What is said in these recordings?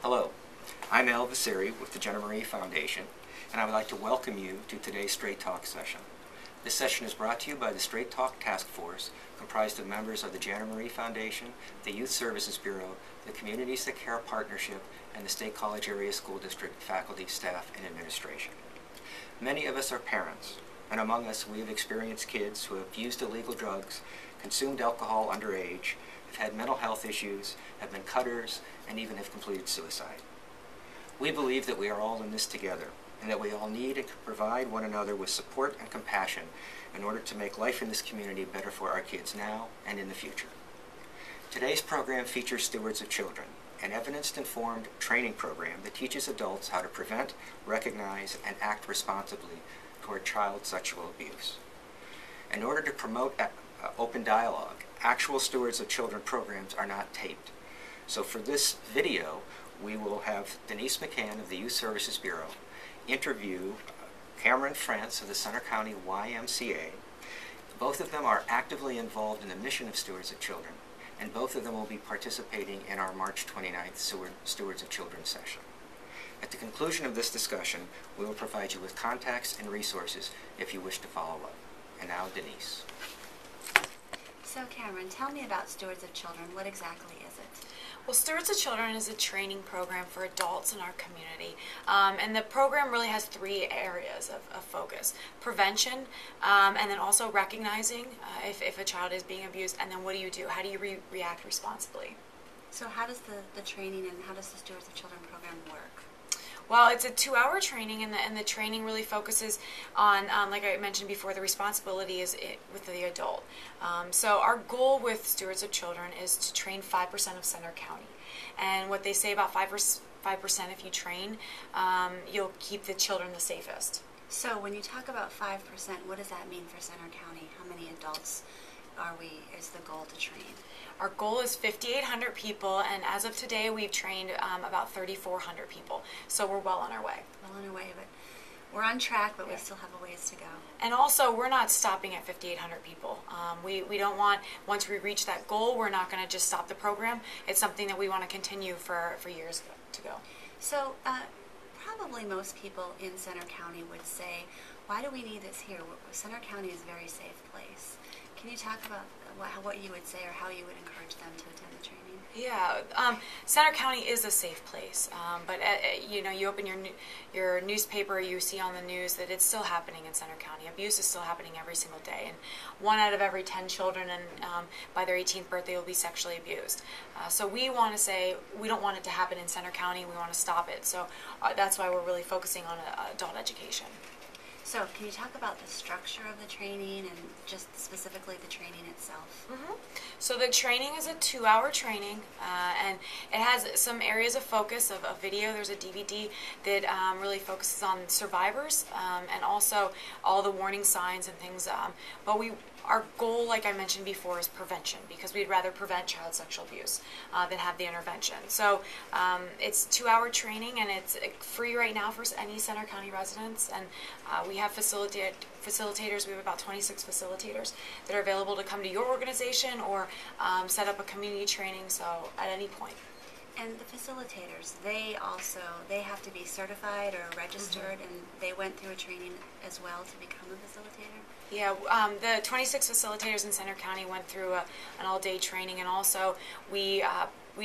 Hello, I'm Al Vasari with the Jenna Marie Foundation, and I would like to welcome you to today's Straight Talk session. This session is brought to you by the Straight Talk Task Force, comprised of members of the Jenna Marie Foundation, the Youth Services Bureau, the Communities That Care Partnership, and the State College Area School District faculty, staff, and administration. Many of us are parents, and among us we have experienced kids who have used illegal drugs, consumed alcohol underage, have had mental health issues, have been cutters, and even have completed suicide. We believe that we are all in this together, and that we all need and can provide one another with support and compassion in order to make life in this community better for our kids now and in the future. Today's program features Stewards of Children, an evidence-informed training program that teaches adults how to prevent, recognize, and act responsibly toward child sexual abuse. In order to promote open dialogue, actual Stewards of Children programs are not taped. So for this video, we will have Denise McCann of the Youth Services Bureau interview Cameron France of the Center County YMCA. Both of them are actively involved in the mission of Stewards of Children, and both of them will be participating in our March 29th Stewards of Children session. At the conclusion of this discussion, we will provide you with contacts and resources if you wish to follow up. And now, Denise. So Cameron, tell me about Stewards of Children. What exactly is it? Well, Stewards of Children is a training program for adults in our community. And the program really has three areas of focus. Prevention, and then also recognizing if a child is being abused, and then what do you do? How do you react responsibly? So how does the training and how does the Stewards of Children program work? Well, it's a 2-hour training, and the training really focuses on, like I mentioned before, the responsibility is with the adult. So our goal with Stewards of Children is to train 5% of Center County. And what they say about 5% if you train, you'll keep the children the safest. So when you talk about 5%, what does that mean for Center County? How many adults is the goal to train? Our goal is 5,800 people, and as of today, we've trained about 3,400 people. So we're well on our way. Well on our way, but we're on track, but we still have a ways to go. And also, we're not stopping at 5,800 people. We don't want, once we reach that goal, we're not going to just stop the program. It's something that we want to continue for years to go. So probably most people in Center County would say, why do we need this here? Center County is a very safe place. Can you talk about what you would say or how you would encourage them to attend the training? Yeah, Center County is a safe place, but you know, you open your newspaper, you see on the news that it's still happening in Center County. Abuse is still happening every single day, and 1 out of every 10 children, by their 18th birthday, will be sexually abused. So we want to say we don't want it to happen in Center County. We want to stop it. So that's why we're really focusing on adult education. So can you talk about the structure of the training and just specifically the training itself? Mm-hmm. So the training is a 2-hour training, and it has some areas of focus of video. There's a DVD that really focuses on survivors and also all the warning signs and things. But our goal, like I mentioned before, is prevention, because we'd rather prevent child sexual abuse than have the intervention. So it's 2-hour training, and it's free right now for any Center County residents. And we have facilitators. We have about 26 facilitators that are available to come to your organization or set up a community training, so at any point. And the facilitators, they have to be certified or registered, and they went through a training as well to become a facilitator? Yeah, the 26 facilitators in Center County went through an all-day training, and also we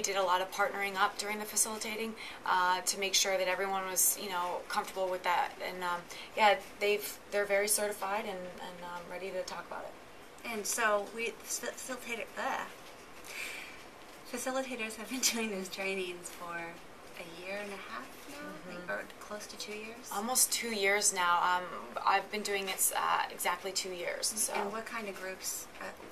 did a lot of partnering up during the facilitating to make sure that everyone was, comfortable with that. And yeah, they're very certified and ready to talk about it. And so facilitators have been doing those trainings for a year and a half now, or close to 2 years? Almost 2 years now. I've been doing it exactly 2 years. So. And what kind of groups,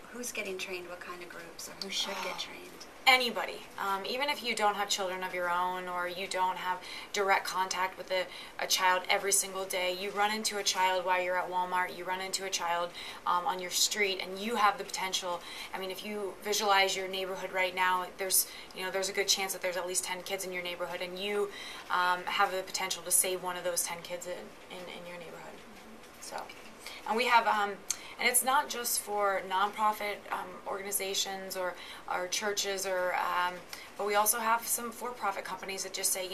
who's getting trained, what kind of groups, or who should get trained? Anybody, even if you don't have children of your own or you don't have direct contact with a child every single day, you run into a child while you're at Walmart, you run into a child on your street, and you have the potential. I mean, if you visualize your neighborhood right now, there's a good chance that there's at least 10 kids in your neighborhood, and you have the potential to save one of those 10 kids in your neighborhood. So, and we have And it's not just for nonprofit organizations or churches, but we also have some for-profit companies that just say,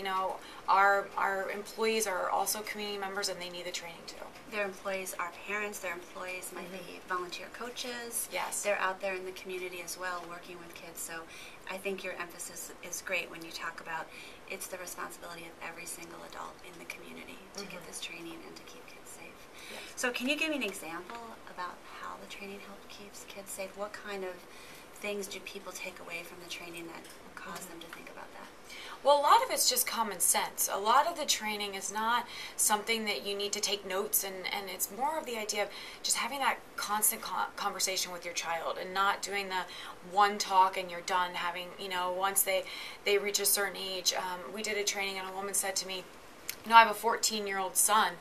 our employees are also community members and they need the training too. Their employees are parents, their employees might be volunteer coaches. Yes. They're out there in the community as well working with kids. So I think your emphasis is great when you talk about it's the responsibility of every single adult in the community to get this training and to keep kids safe. Yes. So can you give me an example about how the training keeps kids safe? What kind of things do people take away from the training that will cause them to think about that? Well, a lot of it's just common sense. A lot of the training is not something that you need to take notes, and it's more of the idea of just having that constant conversation with your child and not doing the one talk and you're done. Having, once they reach a certain age. We did a training and a woman said to me, I have a 14-year-old son,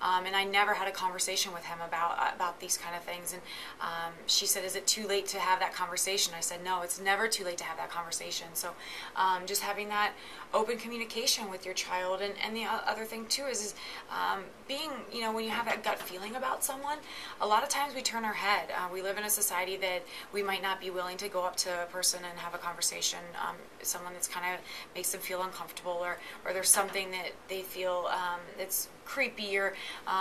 and I never had a conversation with him about these kind of things. And she said, is it too late to have that conversation? I said, no, it's never too late to have that conversation. So just having that open communication with your child. And the other thing, too, is being, when you have that gut feeling about someone, a lot of times we turn our head. We live in a society that we might not be willing to go up to a person and have a conversation, someone that's kind of makes them feel uncomfortable, or there's something that they feel it's creepy,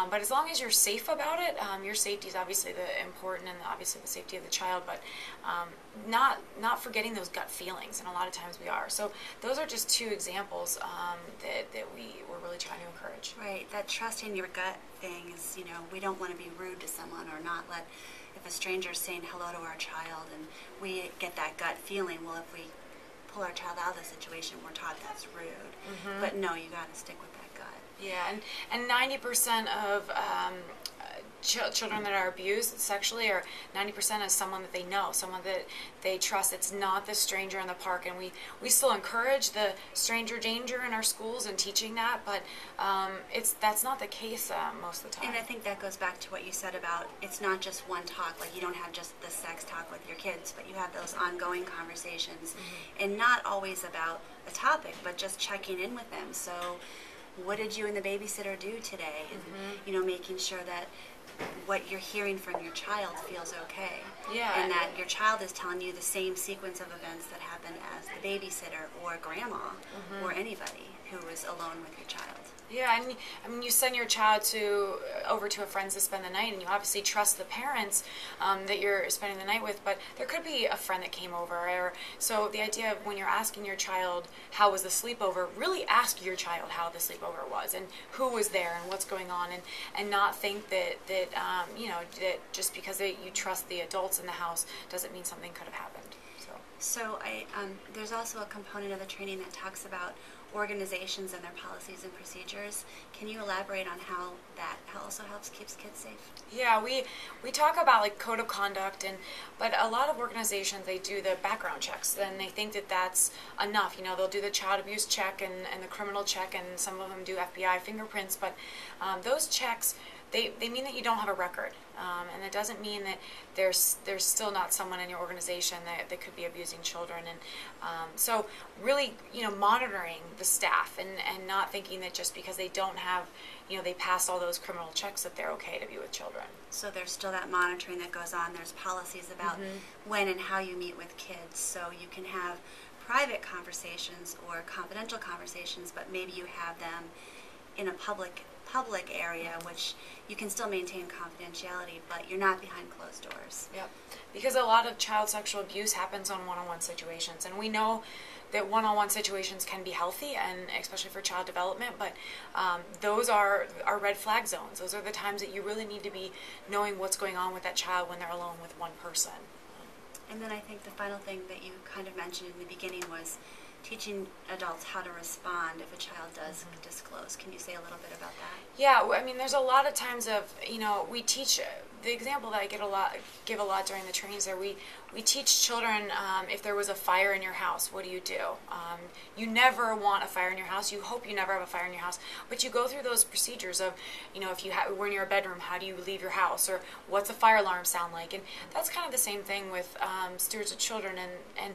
but as long as you're safe about it, your safety is obviously important, and obviously the safety of the child, but not forgetting those gut feelings, and a lot of times we are. So those are just two examples that we're really trying to encourage. Right, that trusting your gut thing is, we don't want to be rude to someone or not let, if a stranger is saying hello to our child and we get that gut feeling, well, if we pull our child out of the situation, we're taught that's rude. But no, you got to stick with that gut. Yeah, and 90% of children that are abused sexually, or 90% is someone that they know, someone that they trust. It's not the stranger in the park, and we still encourage the stranger danger in our schools and teaching that, but that's not the case most of the time. And I think that goes back to what you said about it's not just one talk, like you don't have just the sex talk with your kids, but you have those ongoing conversations, and not always about a topic, but just checking in with them. So what did you and the babysitter do today? And, making sure that what you're hearing from your child feels okay. Yeah. And that your child is telling you the same sequence of events that happened as the babysitter or grandma or anybody who is alone with your child. Yeah, and I mean, you send your child over to a friend's to spend the night, and you obviously trust the parents that you're spending the night with, but there could be a friend that came over. So the idea of when you're asking your child, how was the sleepover, really ask your child how the sleepover was and who was there and what's going on, and not think that just because you trust the adults in the house doesn't mean something could have happened. So there's also a component of the training that talks about organizations and their policies and procedures. Can you elaborate on how that also keeps kids safe? Yeah, we talk about like code of conduct, but a lot of organizations, they do the background checks, and they think that that's enough. They'll do the child abuse check and the criminal check, and some of them do FBI fingerprints, but those checks, they mean that you don't have a record, and it doesn't mean that there's still not someone in your organization that could be abusing children, and so really monitoring the staff and not thinking that just because they don't have they passed all those criminal checks that they're okay to be with children. So there's still that monitoring that goes on. There's policies about when and how you meet with kids, so you can have private conversations or confidential conversations, but maybe you have them in a public area, which you can still maintain confidentiality, but you're not behind closed doors. Yep. Because a lot of child sexual abuse happens on one-on-one situations, and we know that one-on-one situations can be healthy, and especially for child development, but those are red flag zones. Those are the times that you really need to be knowing what's going on with that child when they're alone with one person. And then I think the final thing that you kind of mentioned in the beginning was teaching adults how to respond if a child does disclose. Can you say a little bit about that? Yeah, I mean, there's a lot of times of, we teach, the example that I give a lot during the trainings there, we teach children if there was a fire in your house, what do? You never want a fire in your house. You hope you never have a fire in your house, but you go through those procedures of, if you were in your bedroom, how do you leave your house, or what's a fire alarm sound like? And that's kind of the same thing with Stewards of Children, and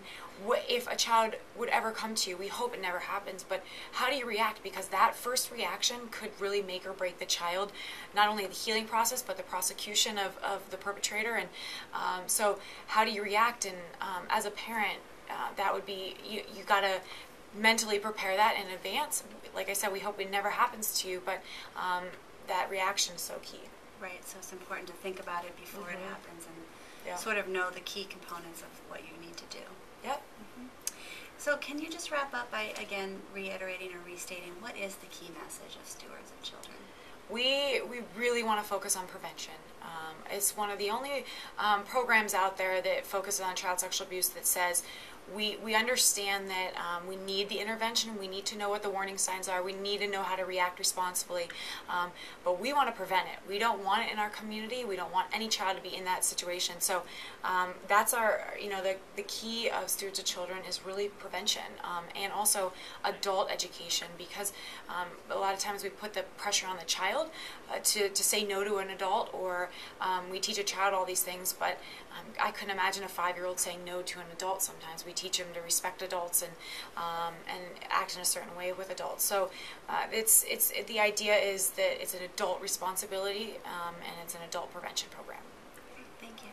if a child would ever come to you, we hope it never happens, but how do you react? Because that first reaction could really make or break the child, not only the healing process, but the prosecution perception of the perpetrator, and so how do you react? And as a parent, that would be, you got to mentally prepare that in advance. Like I said, we hope it never happens to you, but that reaction is so key. Right, so it's important to think about it before it happens and Yeah. sort of know the key components of what you need to do. Yep. So can you just wrap up by, again, reiterating or restating what is the key message of Stewards of Children? We really want to focus on prevention. It's one of the only programs out there that focuses on child sexual abuse that says we understand that we need the intervention, we need to know what the warning signs are, we need to know how to react responsibly, but we want to prevent it. We don't want it in our community, we don't want any child to be in that situation. So that's our, the key of Stewards of Children is really prevention, and also adult education, because a lot of times we put the pressure on the child to say no to an adult, or we teach a child all these things, but I couldn't imagine a 5-year-old saying no to an adult. Sometimes we teach them to respect adults and act in a certain way with adults. So it's the idea is that it's an adult responsibility, and it's an adult prevention program. Thank you.